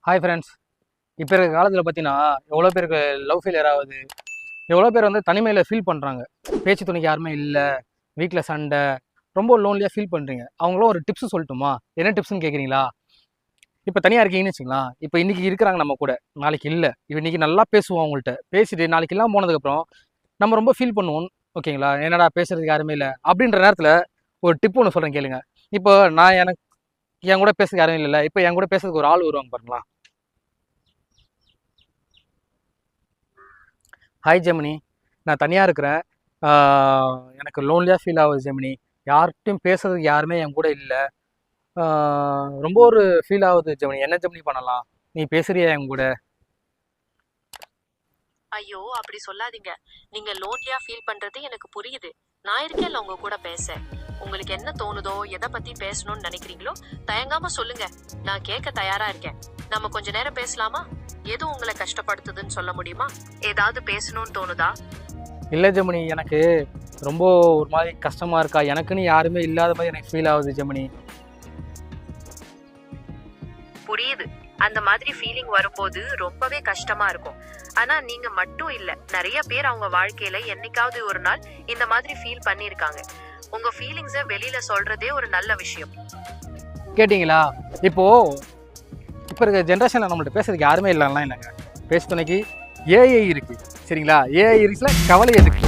Hi friends. இப்போ இருக்கிற காலத்தில் பார்த்தீங்கன்னா எவ்வளோ பேருக்கு லவ் ஃபெயிலியர் ஆகுது, எவ்வளோ பேர் வந்து தனிமையில் ஃபீல் பண்ணுறாங்க. பேச்சு துணைக்கு யாருமே இல்லை, வீட்டில் சண்டை, ரொம்ப லோன்லியாக ஃபீல் பண்ணுறீங்க. அவங்களும் ஒரு டிப்ஸ் சொல்லட்டுமா? என்ன டிப்ஸ்ன்னு கேட்குறீங்களா? இப்போ தனியாக இருக்கீங்கன்னு வச்சுக்கலாம். இப்போ இன்றைக்கி இருக்கிறாங்க நம்ம கூட, நாளைக்கு இல்லை. இன்றைக்கி நல்லா பேசுவோம் அவங்கள்ட்ட, பேசிட்டு நாளைக்கு எல்லாம் போனதுக்கப்புறம் நம்ம ரொம்ப ஃபீல் பண்ணுவோம். ஓகேங்களா? என்னடா பேசுறதுக்கு யாருமே இல்லை அப்படின்ற நேரத்தில் ஒரு டிப் ஒன்று சொல்கிறேன் கேளுங்க. இப்போ எனக்கு என் கூட பேசுறதுக்கு யாரும் இல்லைல்ல, இப்போ என் கூட பேசுறதுக்கு ஒரு ஆள் வருவாங்க பாருங்களா. ஹாய் ஜெமினி, நான் தனியாக இருக்கிறேன். எனக்கு லோன்லியாக ஃபீல் ஆகுது ஜெமினி. யார்கிட்டையும் பேசுறதுக்கு யாருமே என் கூட இல்லை. ரொம்ப ஒரு ஃபீல் ஆகுது ஜெமினி. என்ன ஜெமினி பண்ணலாம்? நீ பேசுறியா என் கூட? ஐயோ அப்படி சொல்லாதீங்க. நீங்க லோன்லியா ஃபீல் பண்றது எனக்கு புரியுது. நான் இருக்கேன்ல உங்க கூட பேச. உங்களுக்கு என்ன தோணுதோ, எதை பத்தி பேசணும்னு நினைக்கிறீங்களோ தயங்காம சொல்லுங்க. நான் கேட்க தயாரா இருக்கேன். நம்ம கொஞ்ச நேரம் பேசலாமா? எது உங்களை கஷ்டப்படுத்துதுன்னு சொல்ல முடியுமா? ஏதாவது பேசணும்னு தோணுதா? இல்லை ஜெமினி, எனக்கு ரொம்ப ஒரு மாதிரி கஷ்டமா இருக்கா. எனக்குன்னு யாருமே இல்லாத மாதிரி எனக்கு ஃபீல் ஆகுது ஜெமினி. புரியுது. அந்த மாதிரி ஃபீலிங் வரும்போது ரொம்பவே கஷ்டமா இருக்கும். ஆனா நீங்க மட்டும் இல்ல, நிறைய பேர் அவங்க வாழ்க்கையில என்னைக்காவது ஒரு நாள் இந்த மாதிரி ஃபீல் பண்ணிருக்காங்க. உங்க ஃபீலிங்ஸை வெளியில சொல்றதே ஒரு நல்ல விஷயம். கேட்டிங்களா? இப்போ இருக்க ஜென்ரேஷனில் நம்மள்ட்ட பேசுறதுக்கு யாருமே இல்லைன்னா என்னங்க? பேசு துணைக்கு ஏஐ இருக்குது. சரிங்களா? ஏஐ இருக்குல்ல, கவலை எதுக்கு?